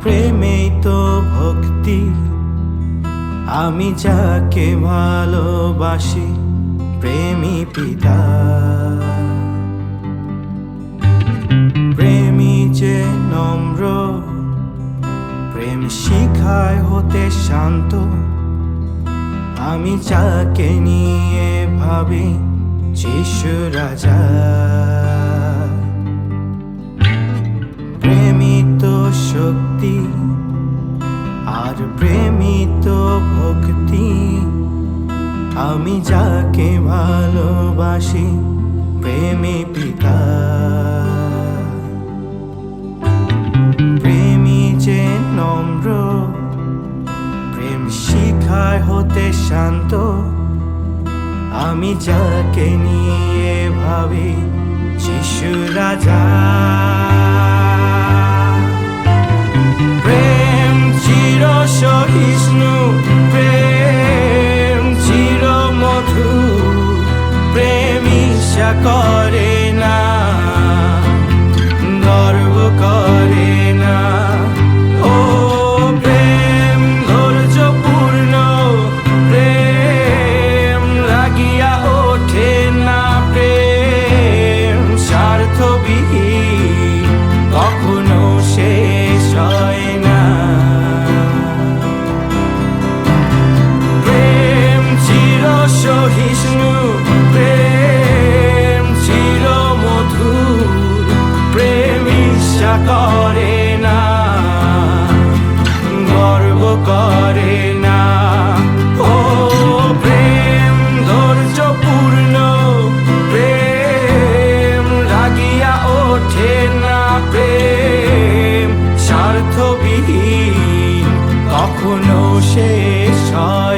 প্রেমেই তো ভক্তি, আমি যাকে ভালোবাসি প্রেমী পিতা। প্রেমী যে নম্র, প্রেম শিখায় হতে শান্ত, আমি যাকে নিয়ে ভাবি যিশু রাজা। প্রেমী তো শক্তি আর প্রেমী তো ভক্তি, আমি যাকে ভালোবাসি প্রেমী পিতা। প্রেমী যে নম্র, প্রেম শিখায় হতে শান্ত, আমি যাকে নিয়ে ভাবি যিশু রাজা। প্রেম চির সহিষ্ণু, প্রেম চির মধুর, প্রেম ঈর্ষা করে না, গর্ব করে না। ও প্রেম ধৈর্যপূর্ণ, প্রেম লাগিয়া ওঠে না, প্রেম স্বার্থবিহীন, কখনো শেষ হয় না। প্রেম চির সহিষ্ণু, প্রেম চির মধুর, প্রেম ঈর্ষা করে না, গর্ব করে না। ও প্রেম ধৈর্যপূর্ণ, প্রেম লাগিয়া ওঠে না, প্রেম স্বার্থবিহীন, কখনো শেষ হয়